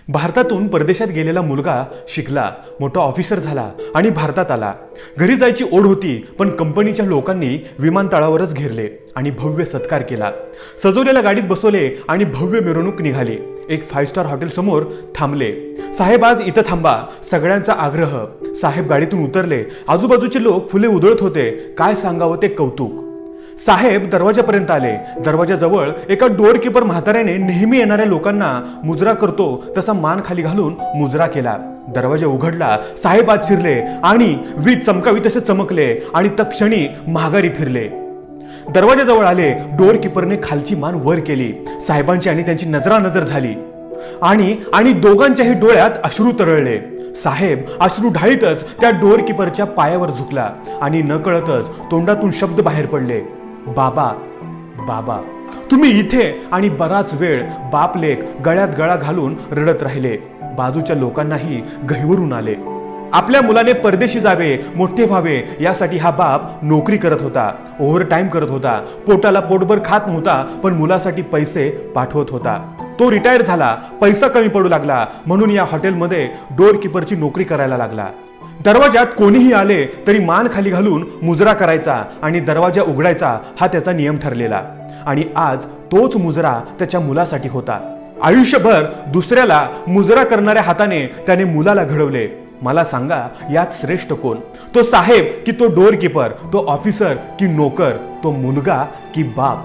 भारतातून परदेशात गेलेला मुलगा शिकला, मोठा ऑफिसर झाला आणि भारतात आला. घरी जायची ओढ होती, पण कंपनीच्या लोकांनी विमानतळावरच घेरले आणि भव्य सत्कार केला. सजवलेल्या गाडीत बसवले आणि भव्य मिरवणूक निघाली. एक 5 स्टार हॉटेल समोर थांबले. साहेब आज इथं थांबा, सगळ्यांचा आग्रह. साहेब गाडीतून उतरले. आजूबाजूचे लोक फुले उधळत होते. काय सांगावं ते कौतुक. साहेब दरवाजापर्यंत आले. दरवाजाजवळ एका डोअरकीपर म्हाताऱ्याने नेहमी येणाऱ्या लोकांना मुजरा करतो तसा मान खाली घालून मुजरा केला. दरवाजा उघडला. साहेब आत शिरले आणि वीज चमकावी तसे चमकले आणि तत्क्षणी माघारी फिरले. दरवाजाजवळ आले. डोअरकीपरने खालची मान वर केली. साहेबांची आणि त्यांची नजरानजर झाली आणि दोघांच्याही डोळ्यात अश्रू तरळले. साहेब अश्रू ढाळीतच त्या डोअरकीपरच्या पायावर झुकला आणि नकळतच तोंडातून शब्द बाहेर पडले, बाबा बाबा. तुम्ही इथे. आणि बराच वेळ बाप लेक गळ्यात गळा घालून रडत राहिले. बाजूच्या लोकांनाही गहिवरून आले. आपल्या मुलाने परदेशी जावे, मोठे व्हावे यासाठी हा बाप नोकरी करत होता, ओव्हर टाइम करत होता, पोटाला पोटभर खात नव्हता, पण मुलासाठी पैसे पाठवत होता. तो रिटायर झाला, पैसा कमी पडू लागला, म्हणून या हॉटेलमध्ये डोअरकीपरची नोकरी करायला लागला. दरवाजात कोणीही आले तरी मान खाली घालून मुजरा करायचा आणि दरवाजा उघडायचा हा त्याचा नियम ठरलेला. आणि आज तोच मुजरा त्याच्या मुलासाठी होता. आयुष्यभर दुसऱ्याला मुजरा करणाऱ्या हाताने त्याने मुलाला घडवले. मला सांगा यात श्रेष्ठ कोण? तो साहेब की तो डोअरकीपर? तो ऑफिसर की नोकर? तो मुलगा की बाप?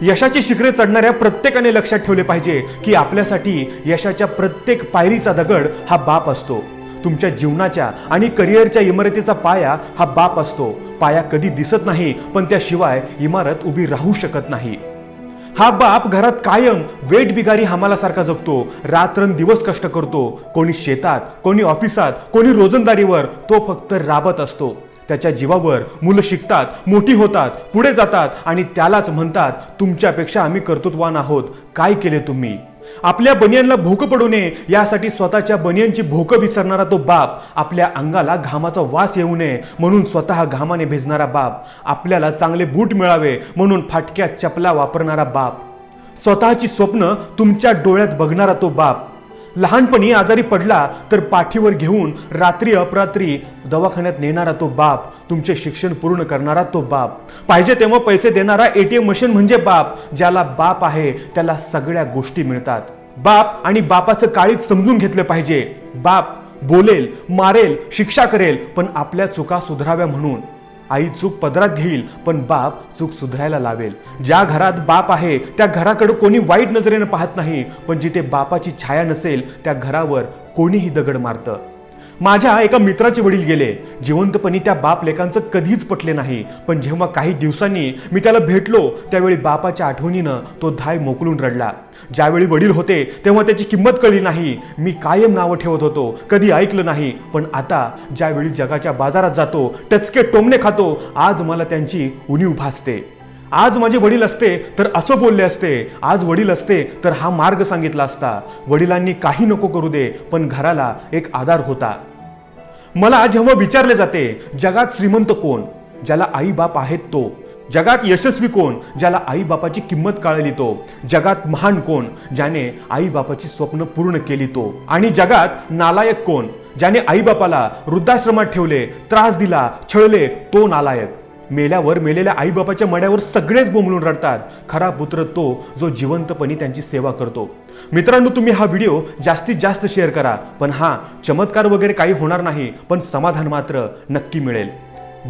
यशाची शिखरे चढणाऱ्या प्रत्येकाने लक्षात ठेवले पाहिजे की आपल्यासाठी यशाच्या प्रत्येक पायरीचा दगड हा बाप असतो. तुमच्या जीवनाच्या आणि करिअरच्या इमारतीचा पाया हा बाप असतो. पाया कधी दिसत नाही, पण त्याशिवाय इमारत उभी राहू शकत नाही. हा बाप घरात कायम वेठ बिगारी हमालासारखा जगतो. रात्रंदिवस कष्ट करतो. कोणी शेतात, कोणी ऑफिसात, कोणी रोजंदारीवर. तो फक्त राबत असतो. त्याच्या जीवावर मुलं शिकतात, मोठी होतात, पुढे जातात आणि त्यालाच म्हणतात, तुमच्यापेक्षा आम्ही कर्तृत्वान आहोत. काय केले तुम्ही? आपल्या बनियांना भोक पडू नये यासाठी स्वतःच्या बनियांची भोक विसरणारा तो बाप. आपल्या अंगाला घामाचा वास येऊ नये म्हणून स्वतः घामाने भिजणारा बाप. आपल्याला चांगले बूट मिळावे म्हणून फाटक्या चपला वापरणारा बाप. स्वतःची स्वप्न तुमच्या डोळ्यात बघणारा तो बाप. लहानपणी आजारी पडला तर पाठीवर घेऊन रात्री अपरात्री दवाखान्यात नेणारा तो बाप. तुमचे शिक्षण पूर्ण करणारा तो बाप. पाहिजे तेव्हा पैसे देणारा ATM मशीन म्हणजे बाप. ज्याला बाप आहे त्याला सगळ्या गोष्टी मिळतात. बाप आणि बापाचं काळीच समजून घेतलं पाहिजे. बाप बोलेल, मारेल, शिक्षा करेल, पण आपल्या चुका सुधाराव्या म्हणून. आई चूक पदरात घेईल, पण बाप चूक सुधारायला लावेल. ज्या घरात बाप आहे त्या घराकडे कोणी वाईट नजरेने पाहत नाही, पण जिथे बापाची छाया नसेल त्या घरावर कोणीही दगड मारतं. माझ्या एका मित्राचे वडील गेले. जिवंतपणी त्या बाप लेकांचं कधीच पटले नाही, पण जेव्हा काही दिवसांनी मी त्याला भेटलो त्यावेळी बापाच्या आठवणीनं तो धाय मोकलून रडला. ज्यावेळी वडील होते तेव्हा त्याची किंमत कळली नाही. मी कायम नावं ठेवत होतो, कधी ऐकलं नाही, पण आता ज्यावेळी जगाच्या बाजारात जातो, टचके टोमणे खातो, आज मला त्यांची उणीव भासते. आज माझे वडील असते तर असं बोलले असते. आज वडील असते तर हा मार्ग सांगितला असता. वडिलांनी काही नको करू दे, पण घराला एक आधार होता. मला जेव्हा विचारले जाते जगात श्रीमंत कोण? ज्याला आई बाप आहेत तो. जगात यशस्वी कोण? ज्याला आई बापाची किंमत कळली तो. जगात महान कोण? ज्याने आई बापाची स्वप्न पूर्ण केली तो. आणि जगात नालायक कोण? ज्याने आई बापाला वृद्धाश्रमात ठेवले, त्रास दिला, छळले, तो नालायक. मेल्यावर मेलेल्या आईबापाच्या मड्यावर सगळेच बोंबलून रडतात. खरा पुत्र तो जो जिवंतपणी त्यांची सेवा करतो. मित्रांनो, तुम्ही हा व्हिडिओ जास्तीत जास्त शेअर करा. पण हा चमत्कार वगैरे काही होणार नाही, पण समाधान मात्र नक्की मिळेल.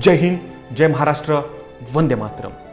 जय हिंद, जय महाराष्ट्र, वंदे मातरम.